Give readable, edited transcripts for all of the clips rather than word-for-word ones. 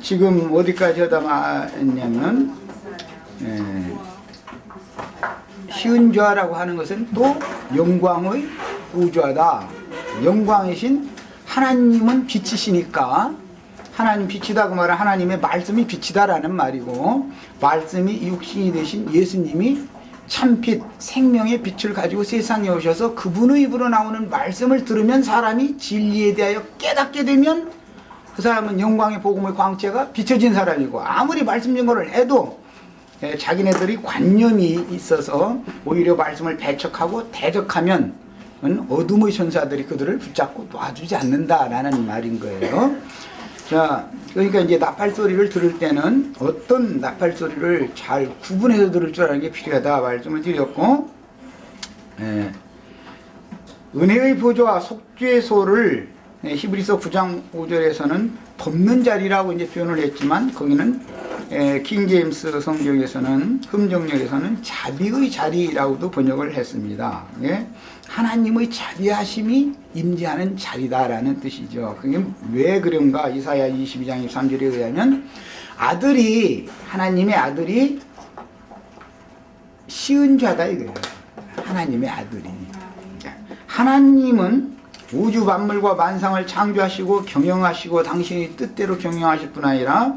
지금 어디까지 하다 말했냐면 시은좌라고 하는 것은 또 영광의 보좌다. 영광이신 하나님은 빛이시니까, 하나님 빛이다 그 말은 하나님의 말씀이 빛이다라는 말이고, 말씀이 육신이 되신 예수님이 참빛 생명의 빛을 가지고 세상에 오셔서 그분의 입으로 나오는 말씀을 들으면 사람이 진리에 대하여 깨닫게 되면 그 사람은 영광의 복음의 광채가 비춰진 사람이고, 아무리 말씀 증거를 해도 자기네들이 관념이 있어서 오히려 말씀을 배척하고 대적하면 어둠의 천사들이 그들을 붙잡고 놔주지 않는다라는 말인 거예요. 자, 그러니까 이제 나팔 소리를 들을 때는 어떤 나팔 소리를 잘 구분해서 들을 줄 아는 게 필요하다 말씀을 드렸고, 은혜의 보좌와 속죄의 소를 히브리서 9장 5절에서는 덮는 자리라고 이제 표현을 했지만, 거기는 킹제임스 성경에서는, 흠정역에서는 자비의 자리라고도 번역을 했습니다. 하나님의 자비하심이 임재하는 자리다라는 뜻이죠. 그게 왜 그런가? 이사야 22장 23절에 의하면 아들이, 하나님의 아들이 시은좌다 이거예요. 하나님의 아들이. 하나님은 우주 만물과 만상을 창조하시고 경영하시고 당신의 뜻대로 경영하실 뿐 아니라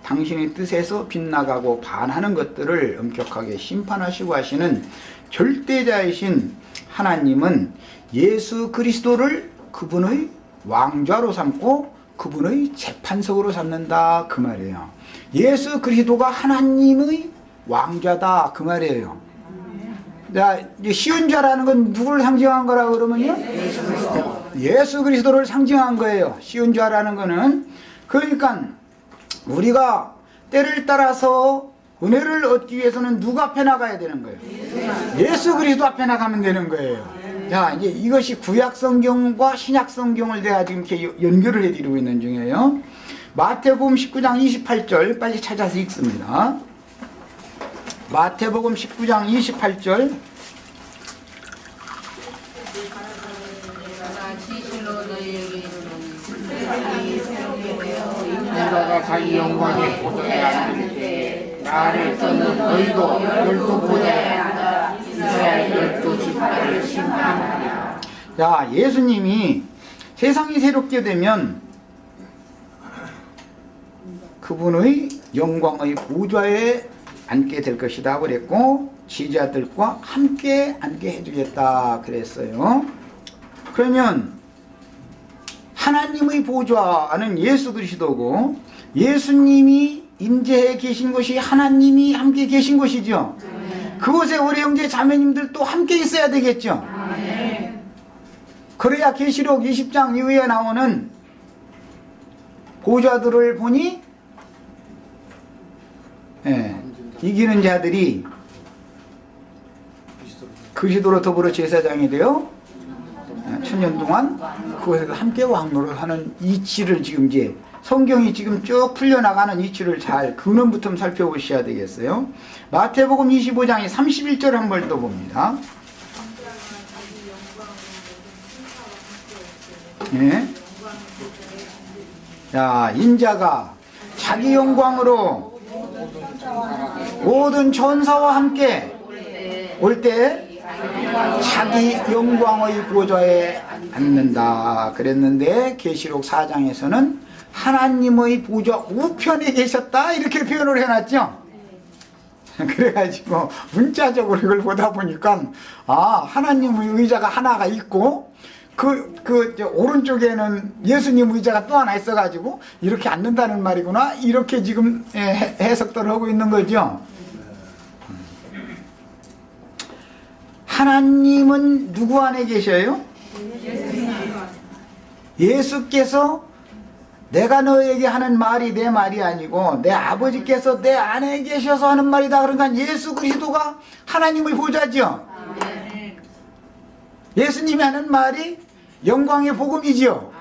당신의 뜻에서 빗나가고 반하는 것들을 엄격하게 심판하시고 하시는 절대자이신 하나님은 예수 그리스도를 그분의 왕좌로 삼고 그분의 재판석으로 삼는다 그 말이에요. 예수 그리스도가 하나님의 왕좌다 그 말이에요. 자, 시은좌라는 건 누구를 상징한 거라고 그러면요? 예수 그리스도를 상징한 거예요. 시은좌라는 거는. 그러니까 우리가 때를 따라서 은혜를 얻기 위해서는 누구 앞에 나가야 되는 거예요? 예수 그리스도 앞에 나가면 되는 거예요. 자, 이제 이것이 구약 성경과 신약 성경을 내가 지금 이렇게 연결을 해드리고 있는 중이에요. 마태복음 19장 28절 빨리 찾아서 읽습니다. 마태복음 19장 28절. 인자가 자기 영광의 보좌에 앉을 때 나를 떠는 너희도 열두 보좌에 앉아 이스라엘 열두 지파를 심판하리라. 자, 예수님이 세상이 새롭게 되면 그분의 영광의 보좌에 앉게 될 것이다 그랬고, 지자들과 함께 앉게 해주겠다 그랬어요. 그러면 하나님의 보좌는 예수 그리스도고, 예수님이 임재해 계신 것이 하나님이 함께 계신 것이죠. 그곳에 우리 형제 자매님들도 함께 있어야 되겠죠. 그래야 계시록 20장 이후에 나오는 보좌들을 보니 이기는 자들이 그리스도로 더불어 제사장이 되어 천년 동안 그곳에서 함께 왕노를 하는 이치를 지금 이제 성경이 지금 쭉 풀려나가는 이치를 잘 근원부터 살펴보셔야 되겠어요. 마태복음 25장의 31절 한 번 더 봅니다. 자, 인자가 자기 영광으로 모든 천사와 함께 올 때 자기 영광의 보좌에 앉는다 그랬는데, 계시록 4장에서는 하나님의 보좌 우편에 계셨다 이렇게 표현을 해놨죠. 그래가지고 문자적으로 이걸 보다 보니까 하나님의 의자가 하나가 있고 오른쪽에는 예수님 의자가 또 하나 있어가지고 이렇게 앉는다는 말이구나, 이렇게 지금 해석들을 하고 있는 거죠. 하나님은 누구 안에 계셔요? 예수께서 내가 너에게 하는 말이 내 말이 아니고 내 아버지께서 내 안에 계셔서 하는 말이다. 그러니까 예수 그리스도가 하나님의 보좌죠. 예수님이 하는 말이 영광의 복음이지요.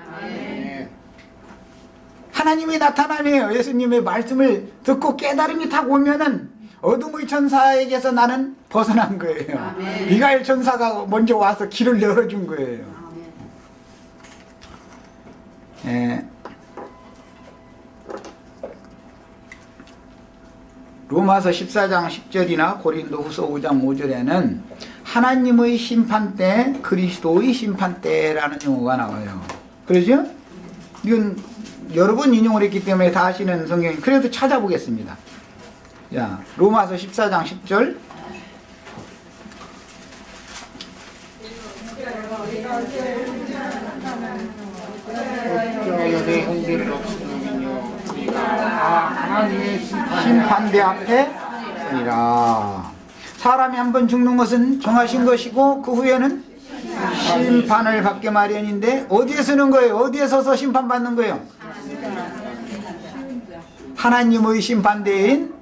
하나님의 나타남이에요. 예수님의 말씀을 듣고 깨달음이 탁 오면은 어둠의 천사에게서 나는 벗어난 거예요. 미가엘 천사가 먼저 와서 길을 열어준 거예요. 로마서 14장 10절이나 고린도후서 5장 5절에는 하나님의 심판대, 그리스도의 심판대라는 용어가 나와요. 그러죠? 이건 여러 번 인용을 했기 때문에 다 아시는 성경이, 그래도 찾아보겠습니다. 자, 로마서 14장 10절. 어찌하여 내 형제를 없으면요 우리가 하나님의 심판대 앞에 서리라. 사람이 한 번 죽는 것은 정하신 것이고 그 후에는 심판을 받게 마련인데 어디에 서는 거예요? 어디에 서서 심판받는 거예요? 하나님의 심판대인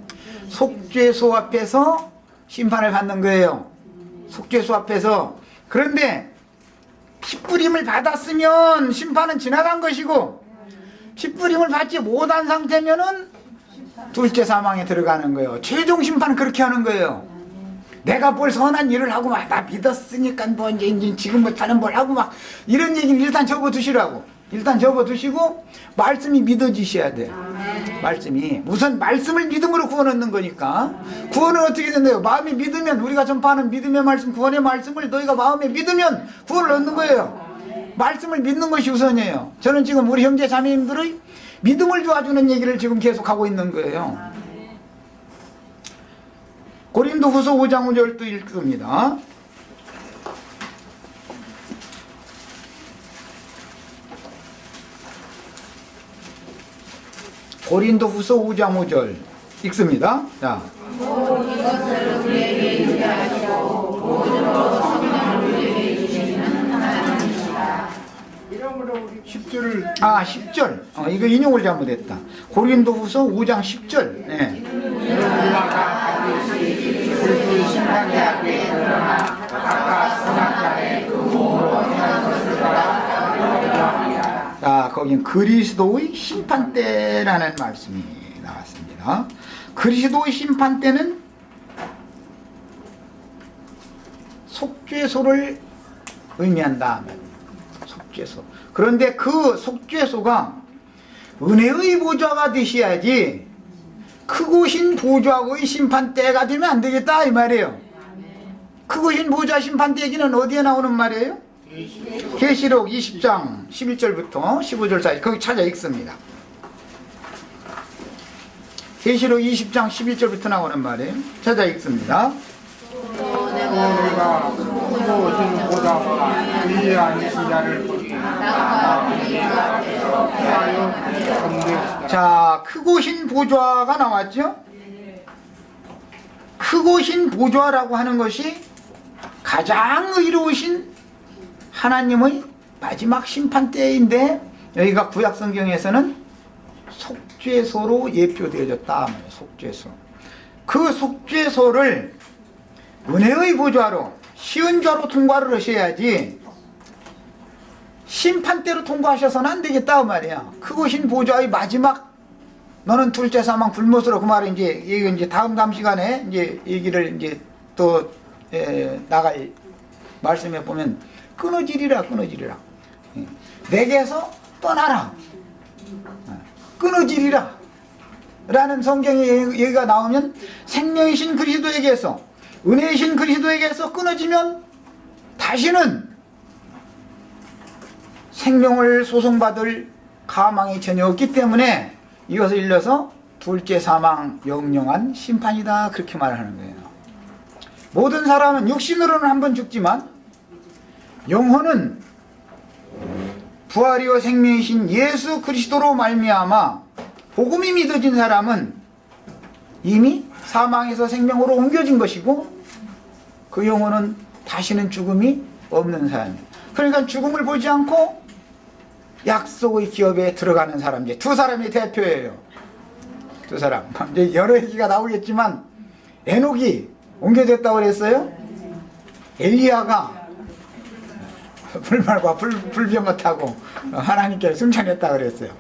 속죄소 앞에서 심판을 받는 거예요. 속죄소 앞에서. 그런데 핏부림을 받았으면 심판은 지나간 것이고, 핏부림을 받지 못한 상태면은 둘째 사망에 들어가는 거예요. 최종 심판은 그렇게 하는 거예요. 내가 뭘 선한 일을 하고 막 나 믿었으니까 뭐 이제 지금부터는 뭘 하고 막 이런 얘기는 일단 접어두시라고. 일단 접어두시고 말씀이 믿어지셔야 돼요. 말씀이 우선 말씀을 믿음으로 구원 얻는 거니까. 구원은 어떻게 된대요? 마음이 믿으면, 우리가 전파하는 믿음의 말씀, 구원의 말씀을 너희가 마음에 믿으면 구원을 얻는 거예요. 말씀을 믿는 것이 우선이에요. 저는 지금 우리 형제 자매님들의 믿음을 도와주는 얘기를 지금 계속하고 있는 거예요. 고린도후서 5장 5절도 읽습니다. 고린도후서 5장 5절 읽습니다. 자. 모든 것을 우리에게 유리하시고 모든으로 성령을 우리에게 주시는 하나님이시다. 이러므로 우리 10절을 10절. 이거 인용을 잘못했다. 고린도후서 5장 10절. 네. 우리가 그리스도의 심판대 앞에 드러나 각각 선악간에 그 몸으로 행한 것을 따라 자, 거긴 그리스도의 심판대라는 말씀이 나왔습니다. 그리스도의 심판대는 속죄소를 의미한다. 속죄소. 그런데 그 속죄소가 은혜의 보좌가 되셔야지 크고신 보좌의 심판대가 되면 안 되겠다 이 말이에요. 크고신 보좌 심판대 얘기는 어디에 나오는 말이에요? 계시록 20장 11절부터 15절 사이 거기 찾아 읽습니다. 계시록 20장 11절부터 나오는 말이에요. 찾아 읽습니다. 또 내가 크고신 보좌와 위에 앉으신 자를 보니 자, 크고신 보좌가 나왔죠? 크고신 보좌라고 하는 것이 가장 의로우신 하나님의 마지막 심판대인데, 여기가 구약 성경에서는 속죄소로 예표되어졌다. 속죄소. 그 속죄소를 은혜의 보좌로, 쉬운 자로 통과를 하셔야지 심판대로 통과하셔서는 안 되겠다 말이야. 그것인 보좌의 마지막, 너는 둘째 사망 불못으로, 그 말은 이제 다음 시간에 이제 얘기를 이제 또 나갈 말씀에 보면 끊어지리라. 내게서 떠나라. 끊어지리라 라는 성경의 얘기가 나오면 생명이신 그리스도에게서, 은혜이신 그리스도에게서 끊어지면 다시는 생명을 소송받을 가망이 전혀 없기 때문에 이것을 일러서 둘째 사망, 영영한 심판이다, 그렇게 말하는 거예요. 모든 사람은 육신으로는 한 번 죽지만 영혼은 부활이요 생명이신 예수 그리스도로 말미암아 복음이 믿어진 사람은 이미 사망에서 생명으로 옮겨진 것이고, 그 영혼은 다시는 죽음이 없는 사람이에요. 그러니까 죽음을 보지 않고 약속의 기업에 들어가는 사람, 이제 두 사람이 대표예요. 두 사람. 이제 여러 얘기가 나오겠지만 에녹이 옮겨졌다고 그랬어요. 엘리야가 불말과 불병을 타고 하나님께 승천했다고 그랬어요.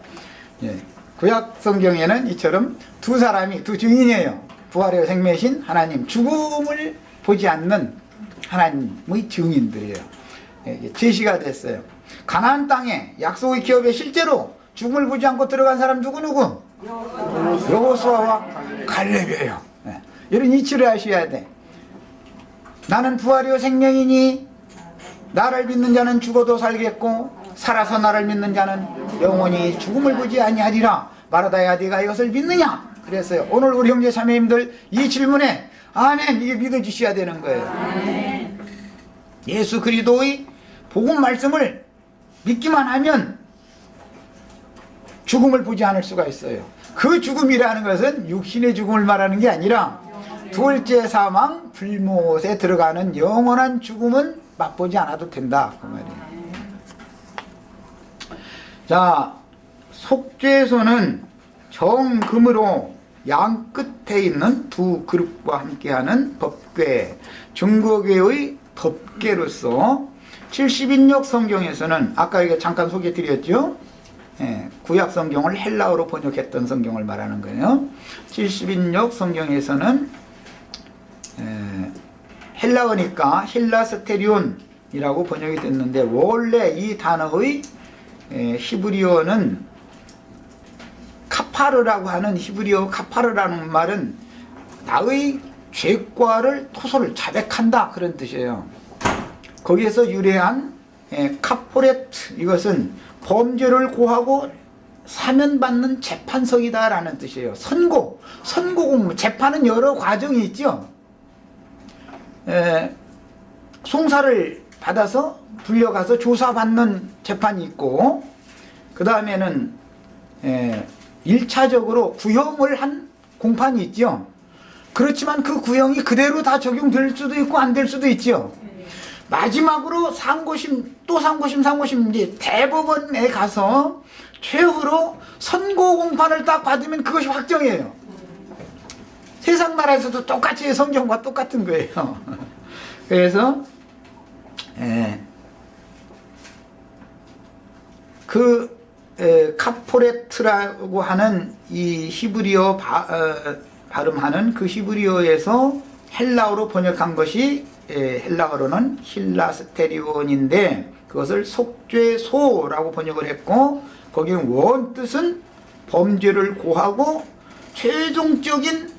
예. 구약 성경에는 이처럼 두 사람이, 두 증인이에요. 부활의 생명이신 하나님, 죽음을 보지 않는 하나님의 증인들이에요. 예, 제시가 됐어요. 가나안 땅에 약속의 기업에 실제로 죽음을 보지 않고 들어간 사람 누구? 여호수아와 갈렙이에요. 이런 이치를 하셔야 돼. 나는 부활이요 생명이니 나를 믿는 자는 죽어도 살겠고 살아서 나를 믿는 자는 영원히 죽음을 보지 아니하리라 말하다야 네가 이것을 믿느냐 그랬어요. 오늘 우리 형제 자매님들 이 질문에 아멘 이게 믿어주셔야 되는 거예요. 예수 그리스도의 복음 말씀을 믿기만 하면 죽음을 보지 않을 수가 있어요. 그 죽음이라는 것은 육신의 죽음을 말하는 게 아니라 둘째 사망 불못에 들어가는 영원한 죽음은 맛보지 않아도 된다 그 말이에요. 자, 속죄소는 정금으로 양 끝에 있는 두 그릇과 함께하는 법궤, 중국의 법궤로서 70인역 성경에서는 아까 이게 잠깐 소개 드렸죠. 구약 성경을 헬라어로 번역했던 성경을 말하는 거예요. 70인역 성경에서는 헬라어니까 힐라스테리온이라고 번역이 됐는데 원래 이 단어의 히브리어는 카파르라고 하는 히브리어 카파르라는 말은 나의 죄과를 토솔을 자백한다 그런 뜻이에요. 거기에서 유래한 카포레트 이것은 범죄를 고하고 사면받는 재판석이다 라는 뜻이에요. 선고 공무 재판은 여러 과정이 있죠. 송사를 받아서 불려가서 조사받는 재판이 있고 그 다음에는 1차적으로 구형을 한 공판이 있죠. 그렇지만 그 구형이 그대로 다 적용될 수도 있고 안 될 수도 있죠. 마지막으로 상고심 또 상고심 이제 대법원에 가서 최후로 선고 공판을 딱 받으면 그것이 확정이에요. 세상 나라에서도 똑같이 성경과 똑같은 거예요. 그래서 카포레트라고 하는 이 히브리어 발음하는 그 히브리어에서 헬라어로 번역한 것이 헬라어로는 힐라스테리온인데 그것을 속죄소라고 번역을 했고 거기는 원 뜻은 범죄를 고하고 최종적인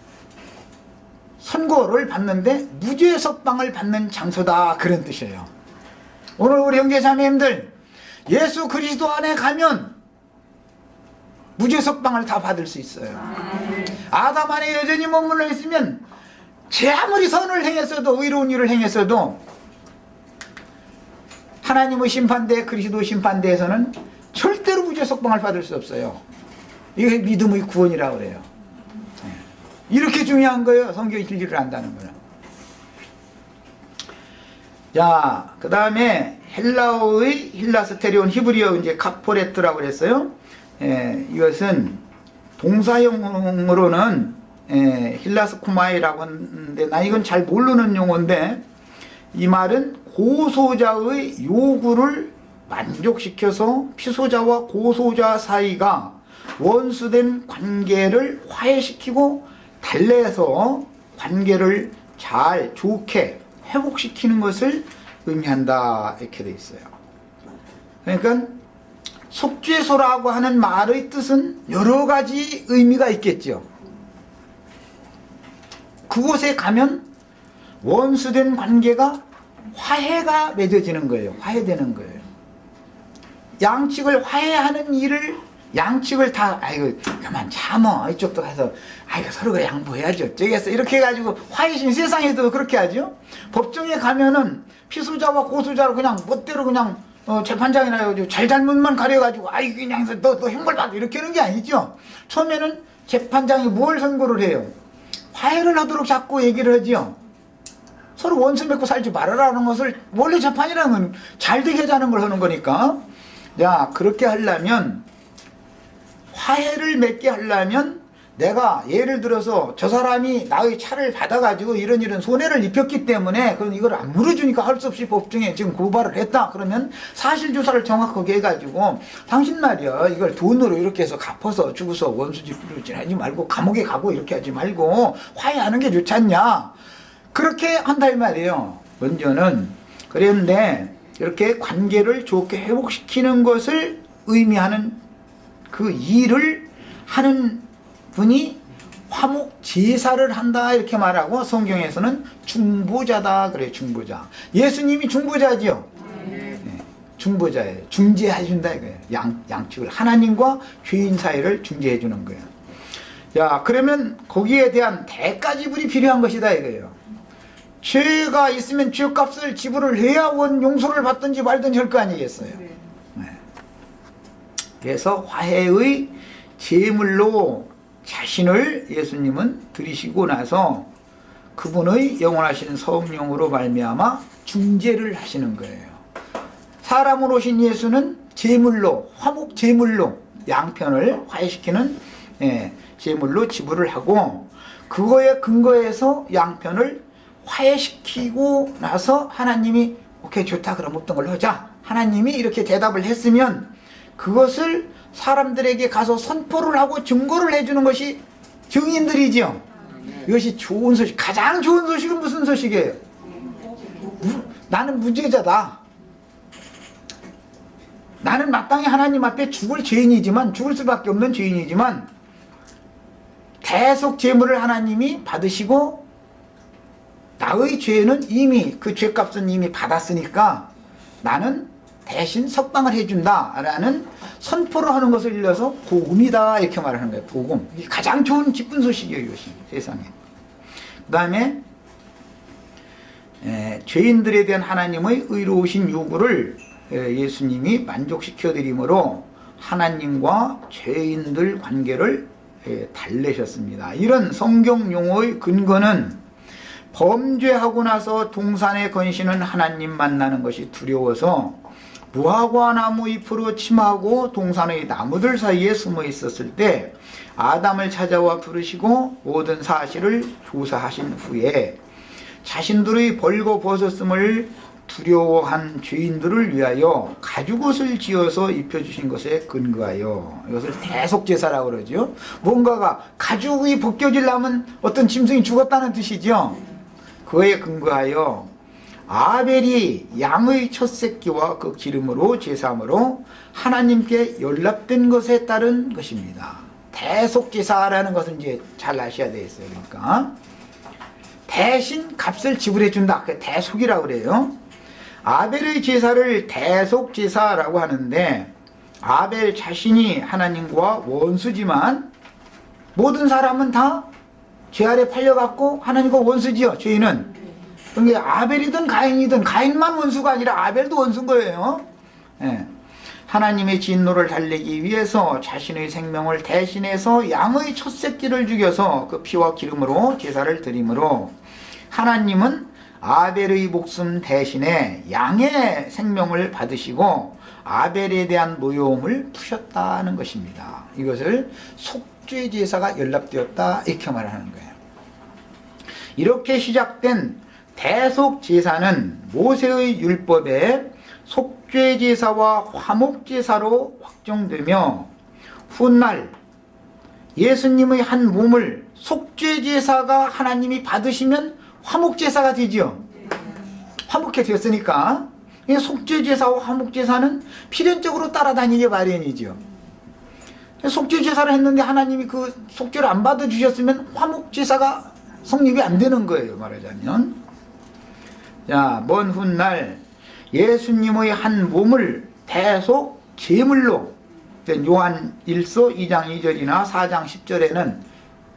선고를 받는데 무죄 석방을 받는 장소다 그런 뜻이에요. 오늘 우리 형제 자매님들 예수 그리스도 안에 가면 무죄 석방을 다 받을 수 있어요. 아담 안에 여전히 머물러 있으면 제 아무리 선을 행했어도 의로운 일을 행했어도 하나님의 심판대 그리스도 심판대에서는 절대로 무죄 석방을 받을 수 없어요. 이게 믿음의 구원이라고 그래요. 이렇게 중요한 거예요. 성경의 진리를 안다는 거는. 자, 그 다음에 헬라어의 힐라스테리온 히브리어 이제 카포레트라고 그랬어요. 이것은 동사형으로는 힐라스코마이라고 하는데 나 이건 잘 모르는 용어인데 이 말은 고소자의 요구를 만족시켜서 피소자와 고소자 사이가 원수된 관계를 화해시키고 달래서 관계를 잘 좋게 회복시키는 것을 의미한다 이렇게 되어 있어요. 그러니까 속죄소라고 하는 말의 뜻은 여러 가지 의미가 있겠죠. 그곳에 가면 원수된 관계가 화해가 맺어지는 거예요. 화해되는 거예요. 양측을 화해하는 일을 양측을 다 아이고 그만 참어 이쪽도 가서 아이고 서로가 양보해야죠 저기에서 이렇게 해가지고 화해심 세상에도 그렇게 하죠. 법정에 가면은 피소자와 고소자를 그냥 멋대로 그냥 재판장이나 해가지고 잘잘못만 가려가지고 아이 그냥 너 형벌받아 이렇게 하는 게 아니죠. 처음에는 재판장이 뭘 선고를 해요? 화해를 하도록 자꾸 얘기를 하지요. 서로 원수 맺고 살지 말아라는 것을 원래 재판이라는 건 잘 되게 하자는 걸 하는 거니까. 야, 그렇게 하려면 화해를 맺게 하려면 내가 예를 들어서 저 사람이 나의 차를 받아가지고 이런 손해를 입혔기 때문에 그럼 이걸 안 물어주니까 할 수 없이 법정에 지금 고발을 했다. 그러면 사실조사를 정확하게 해가지고 당신 말이야 이걸 돈으로 이렇게 해서 갚아서 주고서 원수집으로 지내지 말고 감옥에 가고 이렇게 하지 말고 화해하는 게 좋지 않냐. 그렇게 한다 이 말이에요. 먼저는. 그런데 이렇게 관계를 좋게 회복시키는 것을 의미하는 그 일을 하는 분이 화목 제사를 한다 이렇게 말하고 성경에서는 중보자다 그래요. 중보자. 예수님이 중보자지요. 네, 중보자예요. 중재해 준다 이거예요. 양측을 하나님과 죄인 사이를 중재해 주는 거예요. 자, 그러면 거기에 대한 대가 지불이 필요한 것이다 이거예요. 죄가 있으면 죄값을 지불을 해야 원 용서를 받든지 말든지 할 거 아니겠어요. 네. 그래서 화해의 제물로 자신을 예수님은 드리시고 나서 그분의 영원하신 성령으로 말미암아 중재를 하시는 거예요. 사람으로 오신 예수는 제물로, 화목 제물로 양편을 화해시키는 제물로 지불을 하고, 그거에 근거해서 양편을 화해시키고 나서 하나님이 오케이 좋다 그럼 없던 걸로 하자, 하나님이 이렇게 대답을 했으면 그것을 사람들에게 가서 선포를 하고 증거를 해주는 것이 증인들이지요. 이것이 좋은 소식. 가장 좋은 소식은 무슨 소식이에요? 나는 무죄자다. 나는 마땅히 하나님 앞에 죽을 죄인이지만, 죽을 수밖에 없는 죄인이지만 대속 제물을 하나님이 받으시고 나의 죄는 이미 그 죄값은 이미 받았으니까 나는 대신 석방을 해준다 라는 선포를 하는 것을 일러서 복음이다 이렇게 말하는 거예요. 복음. 이게 가장 좋은 기쁜 소식이에요. 이것이 세상에. 그 다음에 죄인들에 대한 하나님의 의로우신 요구를 예수님이 만족시켜 드림으로 하나님과 죄인들 관계를 달래셨습니다. 이런 성경 용어의 근거는 범죄하고 나서 동산에 건시는 하나님 만나는 것이 두려워서 무화과 나무 잎으로 침하고 동산의 나무들 사이에 숨어 있었을 때 아담을 찾아와 부르시고 모든 사실을 조사하신 후에 자신들의 벌거벗었음을 두려워한 죄인들을 위하여 가죽옷을 지어서 입혀주신 것에 근거하여, 이것을 대속제사라고 그러죠. 뭔가가 가죽이 벗겨지려면 어떤 짐승이 죽었다는 뜻이죠. 그에 근거하여 아벨이 양의 첫 새끼와 그 기름으로 제사함으로 하나님께 연락된 것에 따른 것입니다. 대속제사라는 것은 이제 잘 아셔야 되겠어요. 그러니까 대신 값을 지불해 준다. 그게 대속이라고 그래요. 아벨의 제사를 대속제사라고 하는데, 아벨 자신이 하나님과 원수지만 모든 사람은 다 죄 아래 팔려갖고 하나님과 원수지요. 죄인은. 그러니까 아벨이든 가인이든, 가인만 원수가 아니라 아벨도 원수인 거예요. 하나님의 진노를 달래기 위해서 자신의 생명을 대신해서 양의 첫 새끼를 죽여서 그 피와 기름으로 제사를 드림으로 하나님은 아벨의 목숨 대신에 양의 생명을 받으시고 아벨에 대한 노여움을 푸셨다는 것입니다. 이것을 속죄 제사가 연락되었다 이렇게 말하는 거예요. 이렇게 시작된 대속 제사는 모세의 율법에 속죄 제사와 화목 제사로 확정되며 훗날 예수님의 한 몸을 속죄 제사가 하나님이 받으시면 화목 제사가 되지요. 화목해 되었으니까 속죄 제사와 화목 제사는 필연적으로 따라다니게 마련이지요. 속죄 제사를 했는데 하나님이 그 속죄를 안 받아 주셨으면 화목 제사가 성립이 안 되는 거예요. 말하자면, 자, 먼 훗날 예수님의 한 몸을 대속 제물로, 요한 1서 2장 2절이나 4장 10절에는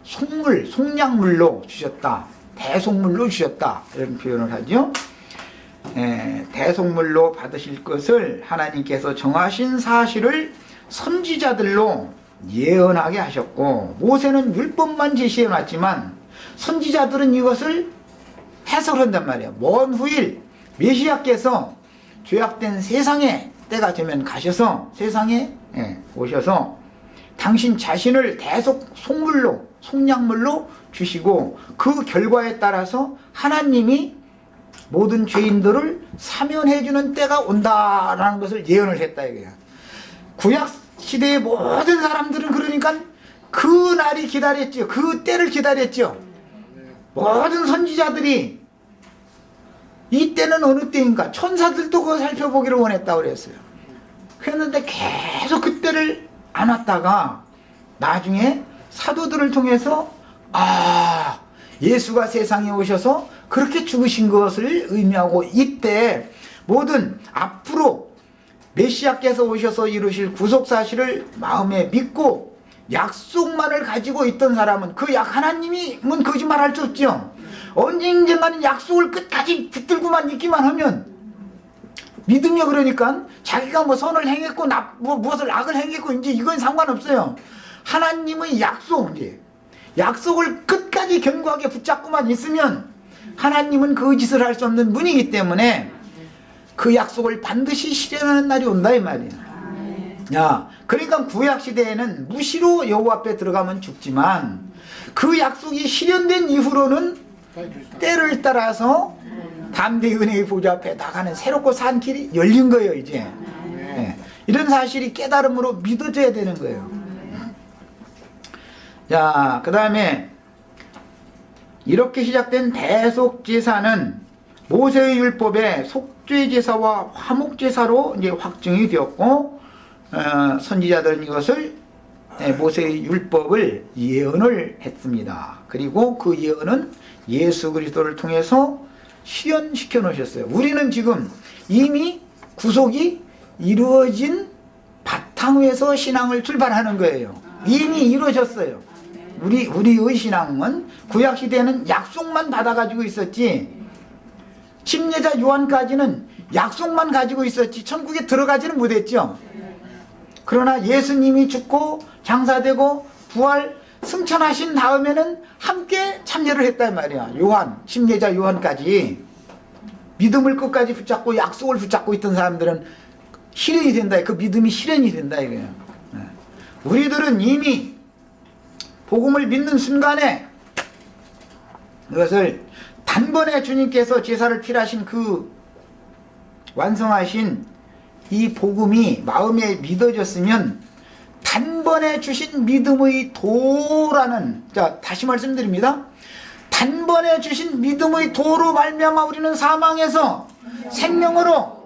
속물, 속량물로 주셨다, 대속물로 주셨다 이런 표현을 하죠. 대속물로 받으실 것을 하나님께서 정하신 사실을 선지자들로 예언하게 하셨고, 모세는 율법만 제시해 놨지만 선지자들은 이것을 해석한단 말이에요. 먼 후일 메시아께서 죄악된 세상에 때가 되면 가셔서 세상에 오셔서 당신 자신을 대속 속물로, 속량물로 주시고 그 결과에 따라서 하나님이 모든 죄인들을 사면해 주는 때가 온다라는 것을 예언을 했다 이거야. 구약 시대의 모든 사람들은 그러니까 그 날이 기다렸죠. 그 때를 기다렸죠. 모든 선지자들이 이 때는 어느 때인가, 천사들도 그거 살펴보기를 원했다고 그랬어요. 그랬는데 계속 그 때를 안 왔다가 나중에 사도들을 통해서 아, 예수가 세상에 오셔서 그렇게 죽으신 것을 의미하고, 이때 모든 앞으로 메시아께서 오셔서 이루실 구속 사실을 마음에 믿고 약속만을 가지고 있던 사람은, 그 하나님이면 거짓말할 수 없죠. 언젠가는 약속을 끝까지 붙들고만 있기만 하면, 믿음이 그러니까 자기가 뭐 선을 행했고 무엇을 악을 행했고 이제 이건 상관없어요. 하나님의 약속을 끝까지 견고하게 붙잡고만 있으면 하나님은 그 짓을 할 수 없는 분이기 때문에 그 약속을 반드시 실현하는 날이 온다 이 말이야. 야, 그러니까 구약 시대에는 무시로 여호와 앞에 들어가면 죽지만, 그 약속이 실현된 이후로는 때를 따라서 담대히 은혜의 보좌 앞에 나가는 새롭고 산 길이 열린 거예요 이제. 네. 이런 사실이 깨달음으로 믿어져야 되는 거예요. 자, 그 다음에 이렇게 시작된 대속제사는 모세의 율법에 속죄제사와 화목제사로 이제 확정이 되었고, 선지자들은 이것을, 모세의 율법을 예언을 했습니다. 그리고 그 예언은 예수 그리스도를 통해서 실현시켜 놓으셨어요. 우리는 지금 이미 구속이 이루어진 바탕에서 신앙을 출발하는 거예요. 이미 이루어졌어요. 우리의 신앙은 구약시대에는 약속만 받아가지고 있었지, 침례자 요한까지는 약속만 가지고 있었지 천국에 들어가지는 못했죠. 그러나 예수님이 죽고 장사되고 부활 승천하신 다음에는 함께 참여를 했단 말이야. 침례자 요한까지 믿음을 끝까지 붙잡고 약속을 붙잡고 있던 사람들은 실현이 된다. 그 믿음이 실현이 된다 이거예요. 우리들은 이미 복음을 믿는 순간에 이것을 단번에 주님께서 제사를 필하신 그 완성하신 이 복음이 마음에 믿어졌으면 단번에 주신 믿음의 도라는, 자 다시 말씀드립니다. 단번에 주신 믿음의 도로 말미암아 우리는 사망에서 생명으로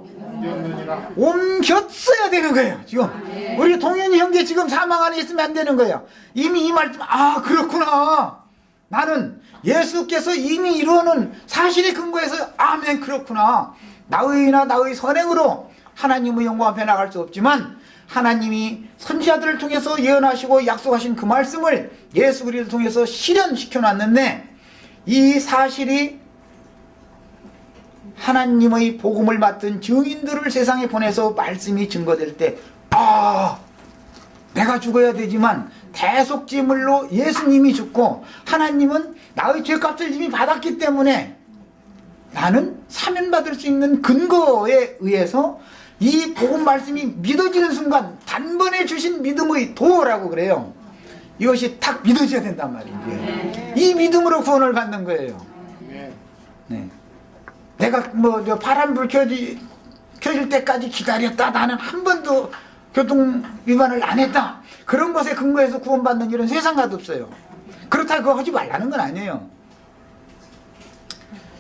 옮겼어야 되는 거예요. 지금 우리 동현이 형제 지금 사망 안에 있으면 안 되는 거예요. 이미 이 말씀, 아 그렇구나, 나는 예수께서 이미 이루어놓은 사실에 근거해서 아멘 그렇구나, 나의 선행으로 하나님의 영광 앞에 나갈 수 없지만 하나님이 선지자들을 통해서 예언하시고 약속하신 그 말씀을 예수 그리스도를 통해서 실현시켜 놨는데, 이 사실이 하나님의 복음을 맡은 증인들을 세상에 보내서 말씀이 증거될 때, 아 내가 죽어야 되지만 대속제물로 예수님이 죽고 하나님은 나의 죄값을 이미 받았기 때문에 나는 사면받을 수 있는 근거에 의해서 이 복음 말씀이 믿어지는 순간 단번에 주신 믿음의 도라고 그래요. 이것이 탁 믿어져야 된단 말이에요. 이 믿음으로 구원을 받는 거예요. 네. 내가 파란불 켜질 때까지 기다렸다, 나는 한 번도 교통 위반을 안 했다, 그런 것에 근거해서 구원받는 일은 세상 가도 없어요. 그렇다고 그거 하지 말라는 건 아니에요.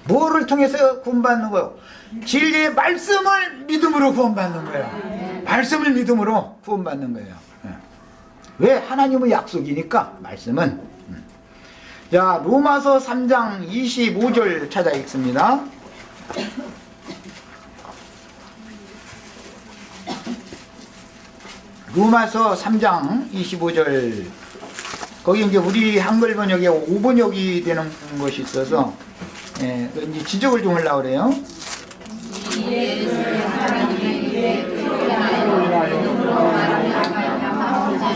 뭐를 통해서 구원받는 거예요? 진리의 말씀을 믿음으로 구원받는 거예요. 말씀을 믿음으로 구원받는 거예요. 왜? 하나님의 약속이니까 말씀은. 자, 로마서 3장 25절 찾아 읽습니다. 로마서 3장 25절, 거기 이제 우리 한글 번역에 5번역이 되는 것이 있어서 이제 지적을 좀 하려고 그래요.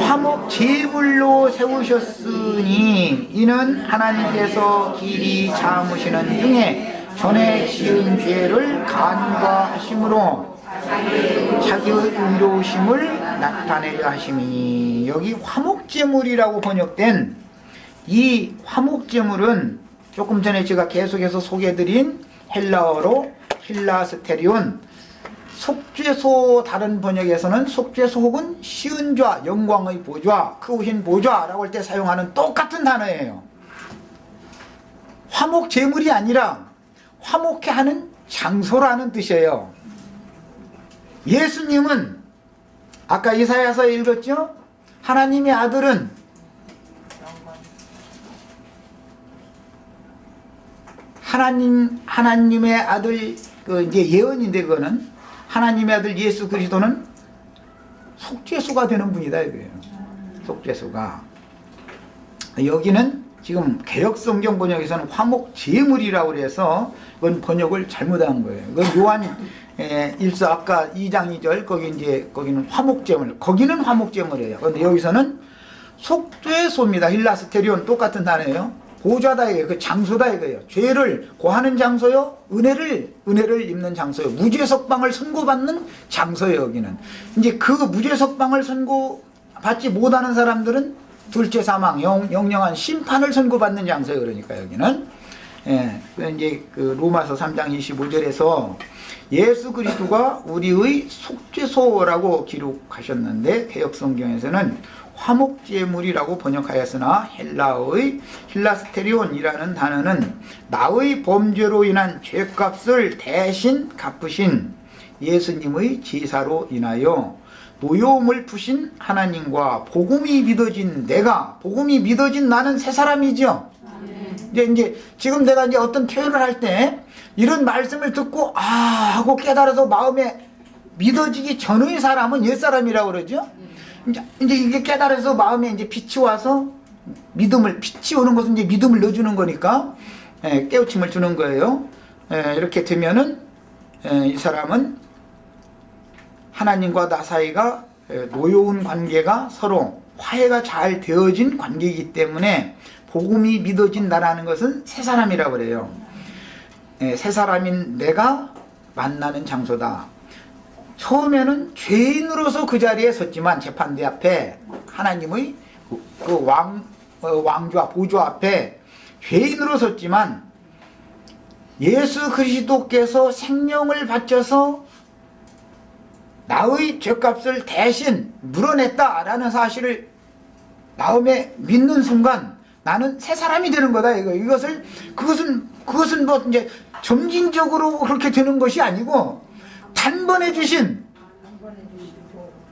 화목 제물로 세우셨으니 이는 하나님께서 길이 참으시는 중에 전에 지은 죄를 간과하심으로 자기의 의로우심을 나타내려 하심이. 여기 화목제물이라고 번역된 이 화목제물은 조금 전에 제가 계속해서 소개해드린 헬라어로 힐라스테리온, 속죄소, 다른 번역에서는 속죄소 혹은 시은좌, 영광의 보좌, 크우신 보좌라고 할 때 사용하는 똑같은 단어예요. 화목제물이 아니라 화목해 하는 장소라는 뜻이에요. 예수님은 아까 이사야서 읽었죠? 하나님의 아들은 하나님의 아들, 그 이제 예언인데, 그거는 하나님의 아들 예수 그리스도는 속죄소가 되는 분이다 이거예요. 속죄소가. 여기는 지금 개역성경 번역에서는 화목 제물이라고 그래서 그건 번역을 잘못한 거예요. 그 요한 1서 아까 2장 2절 거기는 화목제물, 거기는 화목제물이에요. 그런데 여기서는 속죄소입니다. 힐라스테리온 똑같은 단어예요. 보좌다 이거예요. 그 장소다 이거예요. 죄를 고하는 장소요, 은혜를 입는 장소요, 무죄석방을 선고받는 장소예요. 여기는 이제 그 무죄석방을 선고받지 못하는 사람들은 둘째 사망, 영영한 심판을 선고받는 장소예요. 그러니까 여기는 이제 그 로마서 3장 25절에서 예수 그리스도가 우리의 속죄소라고 기록하셨는데 개역성경에서는 화목제물이라고 번역하였으나 헬라어의 힐라스테리온이라는 단어는 나의 범죄로 인한 죄값을 대신 갚으신 예수님의 제사로 인하여 노여움을 푸신 하나님과 복음이 믿어진 나는 새 사람이죠. 이제 지금 내가 이제 어떤 표현을 할 때 이런 말씀을 듣고 하고 깨달아서 마음에 믿어지기 전의 사람은 옛사람이라고 그러죠. 이제 이게 깨달아서 마음에 이제 빛이 와서 빛이 오는 것은 이제 믿음을 넣어주는 거니까, 깨우침을 주는 거예요. 이렇게 되면은, 이 사람은 하나님과 나 사이가 노여운 관계가 서로 화해가 잘 되어진 관계이기 때문에 복음이 믿어진 나라는 것은 새 사람이라고 그래요. 새 사람인 내가 만나는 장소다. 처음에는 죄인으로서 그 자리에 섰지만 재판대 앞에 하나님의 그 왕좌 보좌 앞에 죄인으로 섰지만 예수 그리스도께서 생명을 바쳐서 나의 죄값을 대신 물어냈다라는 사실을 마음에 믿는 순간 나는 새 사람이 되는 거다. 그것은 뭐 이제 점진적으로 그렇게 되는 것이 아니고 단번에 주신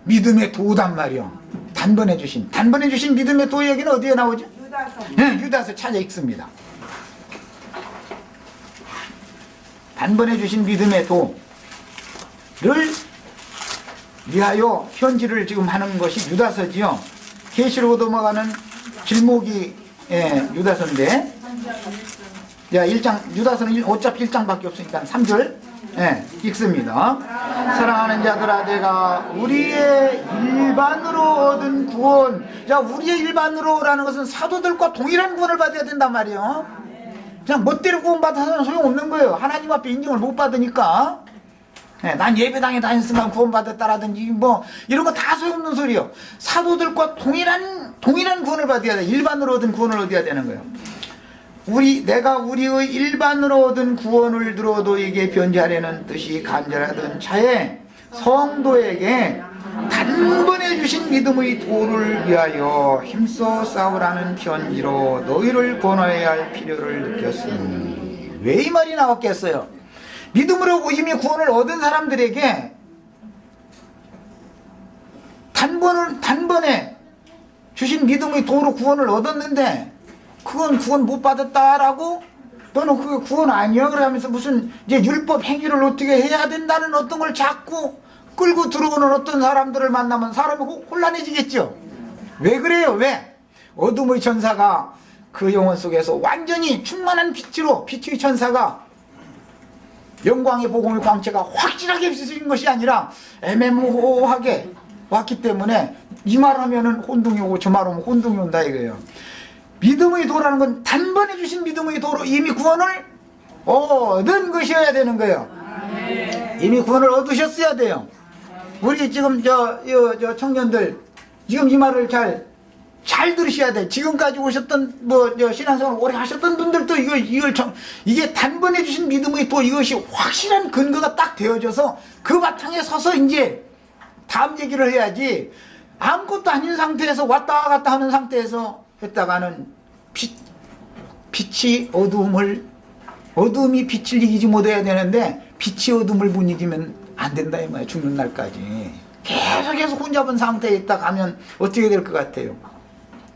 믿음의 도단 말이요. 단번에 주신 믿음의 도 얘기는 어디에 나오죠? 유다서 찾아 읽습니다. 단번에 주신 믿음의 도를 위하여 편지를 지금 하는 것이 유다서지요. 계시로 넘어가는 길목이 유다서인데, 자, 유다서는 어차피 1장밖에 없으니까 3절 읽습니다. 사랑하는 자들아, 내가 우리의 일반으로 얻은 구원. 자, 우리의 일반으로라는 것은 사도들과 동일한 구원을 받아야 된단 말이에요. 그냥 멋대로 구원 받아서는 소용없는 거예요. 하나님 앞에 인정을 못 받으니까. 난 예배당에 다녔으면 구원 받았다라든지 뭐 이런 거 다 소용없는 소리요. 사도들과 동일한 구원을 받아야 돼. 일반으로 얻은 구원을 얻어야 되는 거예요. 내가 우리의 일반으로 얻은 구원을 들어 너에게 변제하려는 뜻이 간절하던 차에 성도에게 단번에 주신 믿음의 도를 위하여 힘써 싸우라는 편지로 너희를 권하여야 할 필요를 느꼈으니. 왜 이 말이 나왔겠어요? 믿음으로 이미 구원을 얻은 사람들에게 단번에 주신 믿음의 도로 구원을 얻었는데 그건 구원 못 받았다라고, 너는 그게 구원 아니야 그러면서 무슨 이제 율법 행위를 어떻게 해야 된다는 어떤 걸 자꾸 끌고 들어오는 어떤 사람들을 만나면 사람이 혼란해지겠죠. 왜 그래요? 왜? 어둠의 천사가 그 영혼 속에서 완전히 충만한 빛의 천사가 영광의 복음의 광채가 확실하게 비춰진 것이 아니라 애매모호하게 왔기 때문에 이 말하면은 혼동이 오고 저 말하면 혼동이 온다 이거예요. 믿음의 도라는 건 단번에 주신 믿음의 도로 이미 구원을 얻은 것이어야 되는 거예요. 이미 구원을 얻으셨어야 돼요. 우리 지금 저 청년들 지금 이 말을 잘 들으셔야 돼. 지금까지 오셨던 신앙생활 오래 하셨던 분들도 이게 단번에 주신 믿음의 도, 이것이 확실한 근거가 딱 되어져서 그 바탕에 서서 이제 다음 얘기를 해야지, 아무것도 아닌 상태에서 왔다 갔다 하는 상태에서 했다가는 빛이 어둠이 빛을 이기지 못해야 되는데 빛이 어둠을 못 이기면 안 된다 이 말이야. 죽는 날까지 계속 혼잡은 상태에 있다 가면 어떻게 될 것 같아요?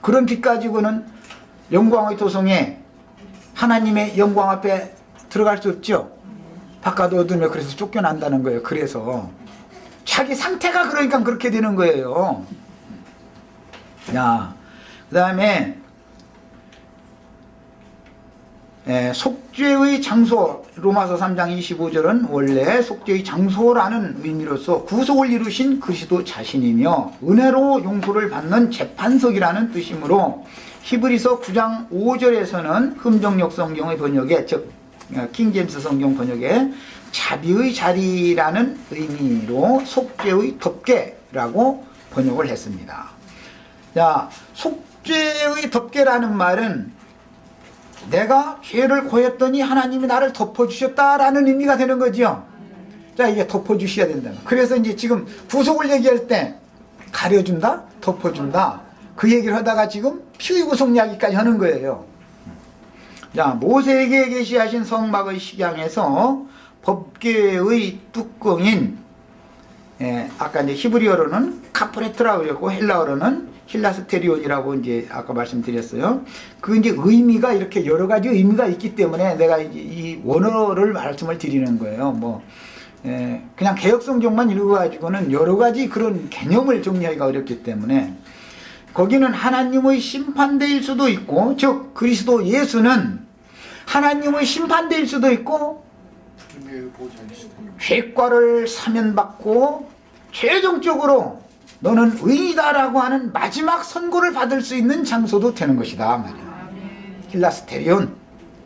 그런 빛 가지고는 영광의 도성에 하나님의 영광 앞에 들어갈 수 없죠. 바깥 어둠에 그래서 쫓겨난다는 거예요. 그래서 자기 상태가 그러니까 그렇게 되는 거예요. 자, 그 다음에 속죄의 장소, 로마서 3장 25절은 원래 속죄의 장소라는 의미로서 구속을 이루신 그리스도 자신이며 은혜로 용서를 받는 재판석이라는 뜻이므로 히브리서 9장 5절에서는 흠정역 성경의 번역에, 즉 킹제임스 성경 번역에 자비의 자리라는 의미로 속죄의 덮개라고 번역을 했습니다. 자, 속죄의 덮개라는 말은 내가 죄를 고했더니 하나님이 나를 덮어주셨다라는 의미가 되는 거죠. 자, 이게 덮어주셔야 된다. 그래서 이제 지금 구속을 얘기할 때 가려준다, 덮어준다, 그 얘기를 하다가 지금 피의 구속 이야기까지 하는 거예요. 자, 모세에게 계시하신 성막의 식양에서 법궤의 뚜껑인, 아까 이제 히브리어로는 카프레트라고 그랬고 헬라어로는 힐라스테리온이라고 이제 아까 말씀드렸어요. 그 이제 의미가 이렇게 여러 가지 의미가 있기 때문에 내가 이제 이 원어를 말씀을 드리는 거예요. 뭐 그냥 개혁성경만 읽어가지고는 여러 가지 그런 개념을 정리하기가 어렵기 때문에 거기는 하나님의 심판대일 수도 있고, 즉 그리스도 예수는 하나님의 심판대일 수도 있고 죄과를 사면받고 최종적으로 너는 의인이다라고 하는 마지막 선고를 받을 수 있는 장소도 되는 것이다 말이야. 힐라스테리온,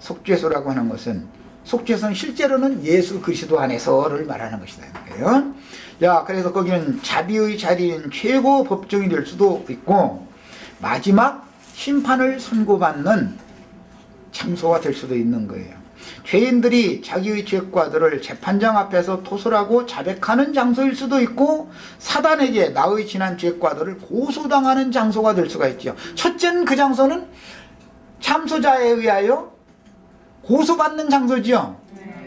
속죄소라고 하는 것은, 속죄소는 실제로는 예수 그리스도 안에서를 말하는 것이다. 야, 그래서 거기는 자비의 자리인 최고 법정이 될 수도 있고 마지막 심판을 선고받는 장소가 될 수도 있는 거예요. 죄인들이 자기의 죄과들을 재판장 앞에서 토설하고 자백하는 장소일 수도 있고, 사단에게 나의 지난 죄과들을 고소당하는 장소가 될 수가 있죠. 첫째는 그 장소는 참소자에 의하여 고소받는 장소지요.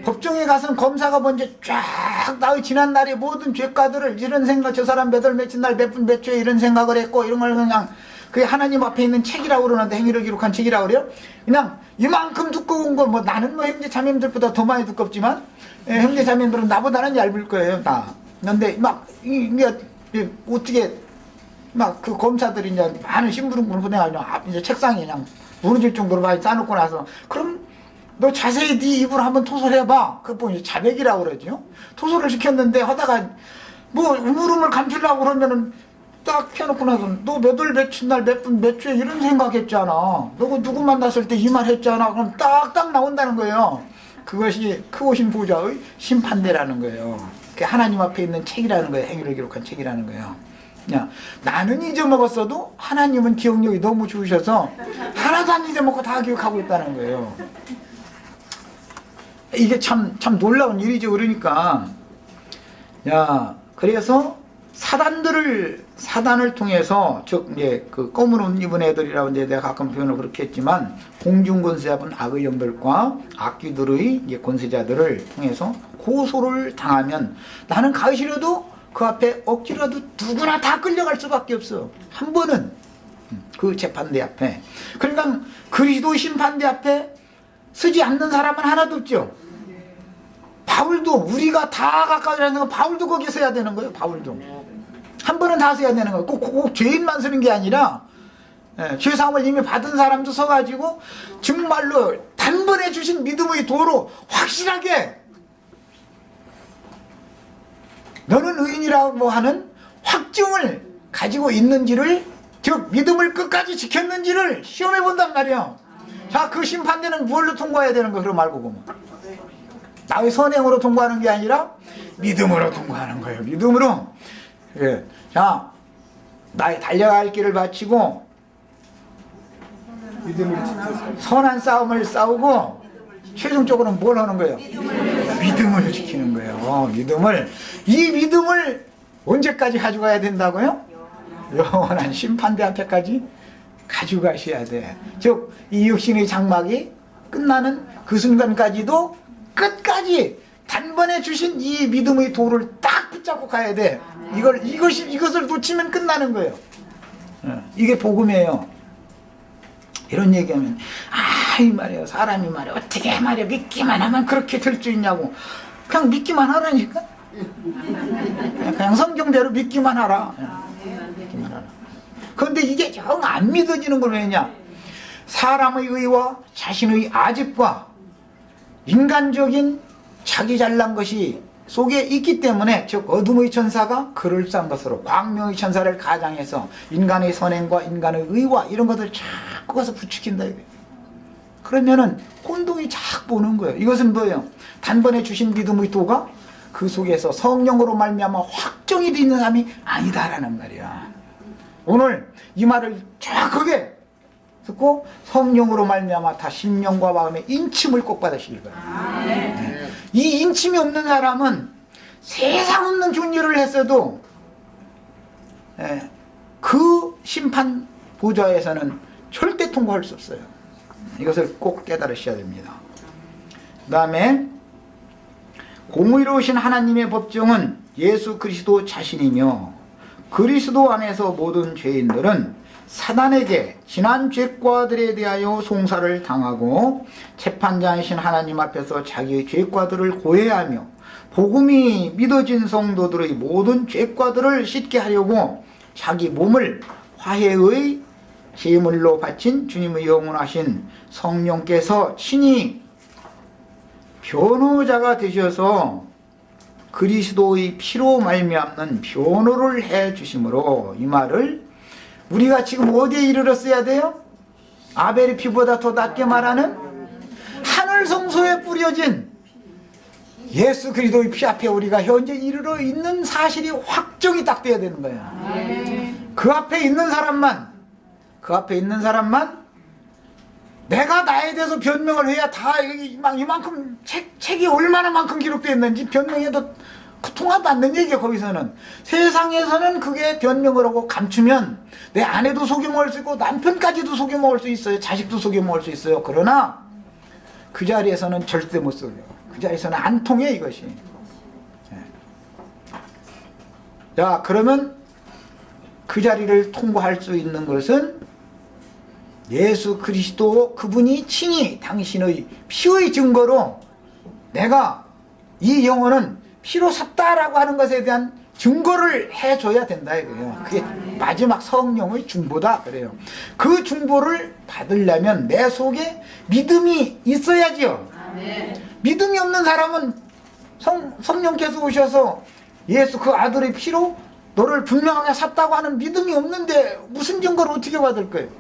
법정에 가서는 검사가 먼저 쫙 나의 지난 날의 모든 죄과들을, 이런 생각, 저 사람 몇 월 며칠 날 몇 분 몇 초에 이런 생각을 했고, 이런 걸 그냥 그게 하나님 앞에 있는 책이라고 그러는데, 행위를 기록한 책이라고 그래요. 그냥 이만큼 두꺼운 거, 뭐 나는 뭐 형제 자매님들보다 더 많이 두껍지만 형제 자매님들은 나보다는 얇을 거예요 다. 그런데 막 이게 어떻게 막 그 검사들이 이제 많은 심부름꾼을 보내가지고 이제 책상에 그냥 무너질 정도로 많이 싸놓고 나서, 그럼 너 자세히 네 입으로 한번 토설해봐. 그거 이제 자백이라고 그러죠. 토설을 시켰는데 하다가 뭐 우물우물 감추려고 그러면은 딱 펴놓고 나서 너 몇 월 며칠 날 몇 분 몇 초에 이런 생각했잖아. 너 누구 만났을 때 이 말 했잖아. 그럼 딱딱 나온다는 거예요. 그것이 크고신 부자의 심판대라는 거예요. 그게 하나님 앞에 있는 책이라는 거예요. 행위를 기록한 책이라는 거예요. 그냥 나는 잊어먹었어도 하나님은 기억력이 너무 좋으셔서 하나도 안 잊어먹고 다 기억하고 있다는 거예요. 이게 참 놀라운 일이죠. 그러니까 야, 그래서 사단을 통해서, 즉 이제 그 검은 옷 입은 애들이라고 이제 내가 가끔 표현을 그렇게 했지만, 공중 권세 잡은 악의 영들과 악귀들의 이제 권세자들을 통해서 고소를 당하면 나는 가기 싫어도 그 앞에 억지로라도 누구나 다 끌려갈 수밖에 없어. 한 번은 그 재판대 앞에. 그러니까 그리스도 심판대 앞에 서지 않는 사람은 하나도 없죠. 바울도, 우리가 다 가까이라는 건 바울도 거기에 서야 되는 거예요. 바울도 한 번은 다 서야 되는 거예요. 꼭 죄인만 서는 게 아니라 죄사함을 이미 받은 사람도 서가지고 정말로 단번에 주신 믿음의 도로 확실하게 너는 의인이라고 하는 확증을 가지고 있는지를, 즉 믿음을 끝까지 지켰는지를 시험해 본단 말이에요. 자, 그 심판대는 무엇로 통과해야 되는 거? 그럼 말고 보면 나의 선행으로 통과하는 게 아니라 믿음으로 통과하는 거예요. 믿음으로. 예. 자, 나의 달려갈 길을 바치고 선한 싸움을 싸우고 최종적으로는 뭘 하는 거예요? 믿음을 지키는 거예요. 이 믿음을 언제까지 가져가야 된다고요? 영원한 심판대 앞에까지 가져가셔야 돼. 즉 이 육신의 장막이 끝나는 그 순간까지도 끝까지 단번에 주신 이 믿음의 도를 딱 붙잡고 가야 돼. 이것을 놓치면 끝나는 거예요. 이게 복음이에요. 이런 얘기하면 이 말이에요. 사람이 말이에요. 어떻게 말이에요. 믿기만 하면 그렇게 될 수 있냐고. 그냥 믿기만 하라니까. 그냥 성경대로 믿기만 하라. 믿기만 하라. 그런데 이게 영 안 믿어지는 건 왜냐? 사람의 의와 자신의 아집과 인간적인 자기 잘난 것이 속에 있기 때문에, 즉 어둠의 천사가 그럴싸한 것으로 광명의 천사를 가장해서 인간의 선행과 인간의 의와 이런 것들을 자꾸 가서 부추긴다 이거예요. 그러면은 혼동이 자꾸 보는 거예요. 이것은 뭐예요? 단번에 주신 믿음의 도가 그 속에서 성령으로 말미암아 확정이 되어 있는 사람이 아니다라는 말이야. 오늘 이 말을 정확하게 듣고 성령으로 말미암아 다 심령과 마음의 인침을 꼭 받으시길 바랍니다. 네. 이 인침이 없는 사람은 세상 없는 좋은 일을 했어도 그 심판 보좌에서는 절대 통과할 수 없어요. 이것을 꼭 깨달으셔야 됩니다. 그 다음에 공의로우신 하나님의 법정은 예수 그리스도 자신이며, 그리스도 안에서 모든 죄인들은 사단에게 지난 죄과들에 대하여 송사를 당하고 재판장이신 하나님 앞에서 자기의 죄과들을 고해하며 복음이 믿어진 성도들의 모든 죄과들을 씻게 하려고 자기 몸을 화해의 제물로 바친 주님의 영원하신 성령께서 친히 변호자가 되셔서 그리스도의 피로 말미암는 변호를 해 주심으로, 이 말을 우리가 지금 어디에 이르렀어야 돼요? 아벨의 피보다 더 낫게 말하는 하늘 성소에 뿌려진 예수 그리스도의 피 앞에 우리가 현재 이르러 있는 사실이 확정이 딱 돼야 되는 거예요. 그 앞에 있는 사람만 내가 나에 대해서 변명을 해야 다 이만큼 책이 얼마나 만큼 기록되어 있는지 변명해도 통하도 않는 얘기예요. 거기서는 세상에서는 그게 변명을 하고 감추면 내 아내도 속여먹을 수 있고 남편까지도 속여먹을 수 있어요. 자식도 속여먹을 수 있어요. 그러나 그 자리에서는 절대 못 속여요. 그 자리에서는 안 통해 이것이. 자, 그러면 그 자리를 통과할 수 있는 것은 예수 그리스도 그분이 친히 당신의 피의 증거로 내가 이 영혼은 피로 샀다라고 하는 것에 대한 증거를 해줘야 된다 이거예요. 그게 마지막 성령의 중보다 그래요. 그 중보를 받으려면 내 속에 믿음이 있어야지요. 믿음이 없는 사람은 성령께서 오셔서 예수 그 아들의 피로 너를 분명하게 샀다고 하는 믿음이 없는데 무슨 증거를 어떻게 받을 거예요?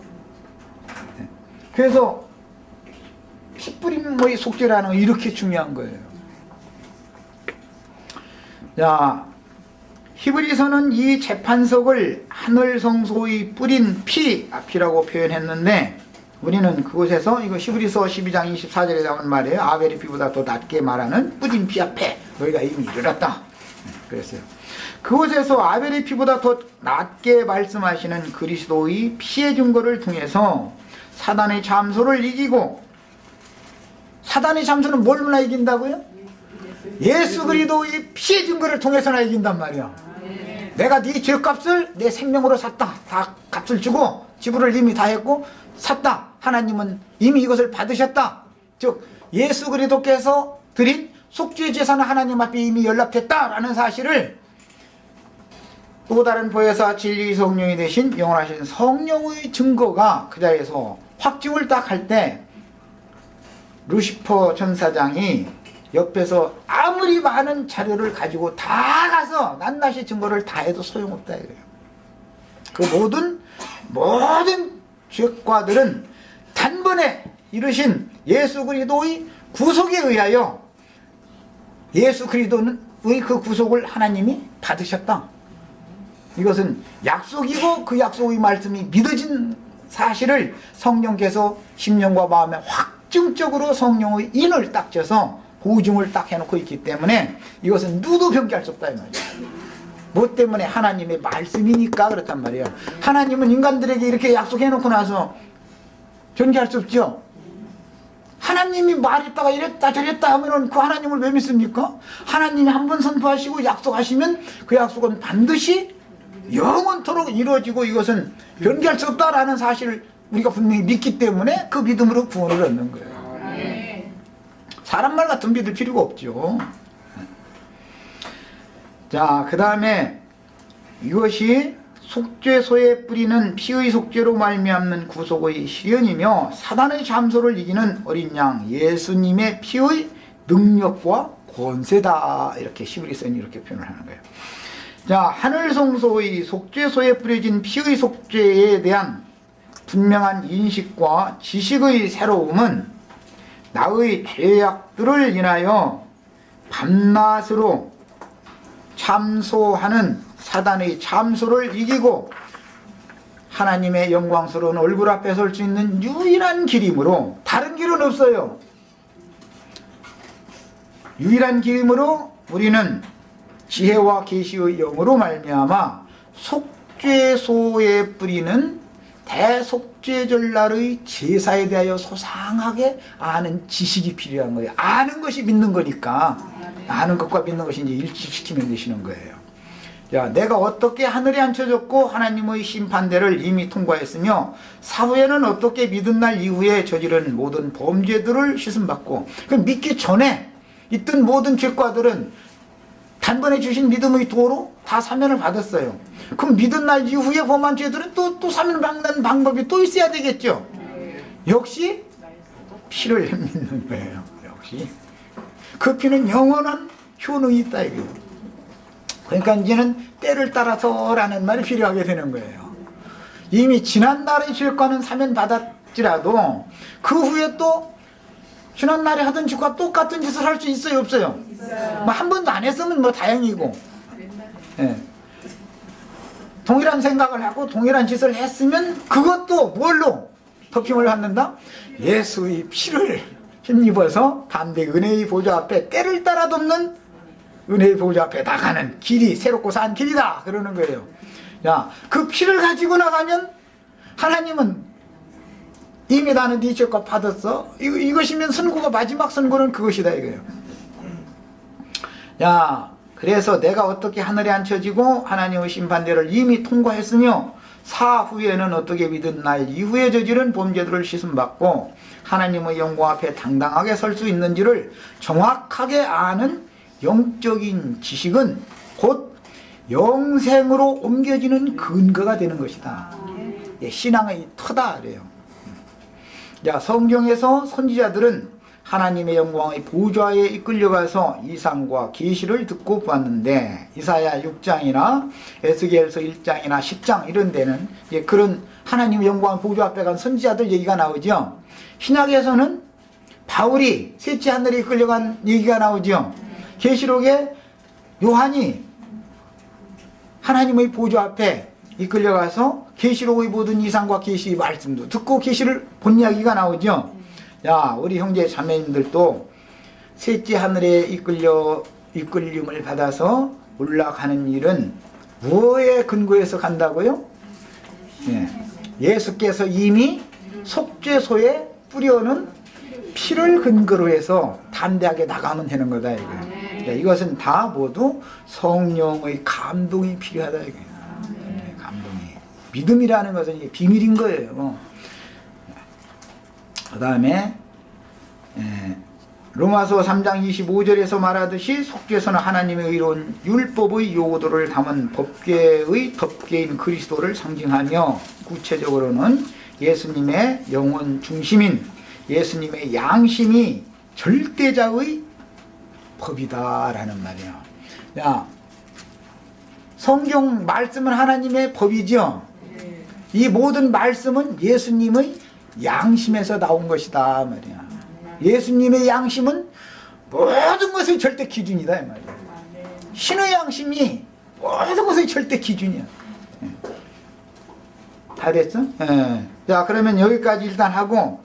그래서 피 뿌림의 속죄라는 거 이렇게 중요한 거예요. 자, 히브리서는 이 재판석을 하늘 성소의 뿌린 피라고 표현했는데, 우리는 그곳에서 이거 히브리서 12장 24절에 나온 말이에요. 아벨의 피보다 더 낫게 말하는 뿌린 피 앞에 너희가 이미 이르렀다. 그랬어요. 그곳에서 아벨의 피보다 더 낫게 말씀하시는 그리스도의 피의 증거를 통해서 사단의 잠소를 이기고, 사단의 잠소는 뭘로나 이긴다고요? 예수 그리스도의 피의 증거를 통해서나 이긴단 말이야. 내가 네 죄값을 내 생명으로 샀다. 다 값을 주고 지불을 이미 다 했고 샀다. 하나님은 이미 이것을 받으셨다. 즉 예수 그리스도께서 드린 속죄 제사는 하나님 앞에 이미 연락됐다라는 사실을 또 다른 보혜사 진리의 성령이 되신 영원하신 성령의 증거가 그 자리에서 확증을 딱 할 때, 루시퍼 천사장이 옆에서 아무리 많은 자료를 가지고 다 가서 낱낱이 증거를 다 해도 소용없다 이거예요. 그 모든 죄과들은 단번에 이르신 예수 그리스도의 구속에 의하여 예수 그리스도의 그 구속을 하나님이 받으셨다. 이것은 약속이고 그 약속의 말씀이 믿어진 사실을 성령께서 심령과 마음에 확증적으로 성령의 인을 딱 져서 보증을 딱 해놓고 있기 때문에 이것은 누구도 변기할 수 없다 이 말이야. 뭐 때문에? 하나님의 말씀이니까 그렇단 말이야. 하나님은 인간들에게 이렇게 약속해놓고 나서 변기할 수 없죠. 하나님이 말했다가 이랬다 저랬다 하면은 그 하나님을 왜 믿습니까? 하나님이 한번 선포하시고 약속하시면 그 약속은 반드시 영원토록 이루어지고 이것은 변기할 수 없다라는 사실을 우리가 분명히 믿기 때문에 그 믿음으로 구원을 얻는 거예요. 사람 말 같은 믿을 필요가 없죠. 자, 그 다음에 이것이 속죄소에 뿌리는 피의 속죄로 말미암는 구속의 실현이며 사단의 잠소를 이기는 어린 양 예수님의 피의 능력과 권세다. 이렇게 시브리서는 이렇게 표현을 하는 거예요. 자, 하늘성소의 속죄소에 뿌려진 피의 속죄에 대한 분명한 인식과 지식의 새로움은 나의 죄악들을 인하여 밤낮으로 참소하는 사단의 참소를 이기고 하나님의 영광스러운 얼굴 앞에 설 수 있는 유일한 길이므로, 다른 길은 없어요. 유일한 길이므로 우리는 지혜와 계시의 영으로 말미암아 속죄소에 뿌리는 대속죄절날의 제사에 대하여 소상하게 아는 지식이 필요한 거예요. 아는 것이 믿는 거니까 아는 것과 믿는 것이 이제 일치시키면 되시는 거예요. 자, 내가 어떻게 하늘에 앉혀졌고 하나님의 심판대를 이미 통과했으며 사후에는 어떻게 믿은 날 이후에 저지른 모든 범죄들을 씻음받고, 그럼 믿기 전에 있던 모든 죄과들은 단번에 주신 믿음의 도로 다 사면을 받았어요. 그럼 믿은 날 이후에 범한 죄들은 또 사면을 받는 방법이 또 있어야 되겠죠. 역시 피를 믿는 거예요. 역시 그 피는 영원한 효능이 있다 이거예요. 그러니까 이제는 때를 따라서라는 말이 필요하게 되는 거예요. 이미 지난날의 죄과는 사면 받았지라도 그 후에 또 지난날에 하던 짓과 똑같은 짓을 할 수 있어요, 없어요? 뭐 한 번도 안 했으면 뭐 다행이고, 예. 동일한 생각을 하고 동일한 짓을 했으면 그것도 뭘로 덮임을 받는다? 예수의 피를 힘입어서 담대 은혜의 보좌 앞에 때를 따라 돕는 은혜의 보좌 앞에 나가는 길이 새롭고 산 길이다 그러는 거예요. 야, 그 피를 가지고 나가면 하나님은 이미 나는 네 죄값 받았어. 이것이면 선고가 마지막 선고는 그것이다 이거예요. 야, 그래서 내가 어떻게 하늘에 앉혀지고 하나님의 심판대를 이미 통과했으며 사후에는 어떻게 믿은 날 이후에 저지른 범죄들을 씻음받고 하나님의 영광 앞에 당당하게 설 수 있는지를 정확하게 아는 영적인 지식은 곧 영생으로 옮겨지는 근거가 되는 것이다. 예, 신앙의 터다 그래요. 자, 성경에서 선지자들은 하나님의 영광의 보좌에 이끌려가서 이상과 계시를 듣고 보았는데 이사야 6장이나 에스겔서 1장이나 10장 이런 데는 이제 그런 하나님의 영광의 보좌 앞에 간 선지자들 얘기가 나오죠. 신약에서는 바울이 셋째 하늘에 이끌려간 얘기가 나오죠. 계시록에 요한이 하나님의 보좌 앞에 이끌려가서 계시록의 모든 이상과 계시의 말씀도 듣고 계시를 본 이야기가 나오죠. 야, 우리 형제 자매님들도 셋째 하늘에 이끌림을 받아서 올라가는 일은 무엇에 근거해서 간다고요? 예. 예수께서 이미 속죄소에 뿌려놓은 피를 근거로 해서 담대하게 나가면 되는 거다 이거예요. 자, 이것은 다 모두 성령의 감동이 필요하다 이거예요. 감동이. 믿음이라는 것은 이게 비밀인 거예요. 그 다음에 로마서 3장 25절에서 말하듯이 속죄소는 하나님의 의로운 율법의 요구도를 담은 법궤의 덮개인 그리스도를 상징하며 구체적으로는 예수님의 영혼 중심인 예수님의 양심이 절대자의 법이다라는 말이에요. 야, 성경 말씀은 하나님의 법이죠. 이 모든 말씀은 예수님의 양심에서 나온 것이다 말이야. 예수님의 양심은 모든 것의 절대 기준이다 이 말이야. 신의 양심이 모든 것의 절대 기준이야. 다 됐어? 자, 그러면 여기까지 일단 하고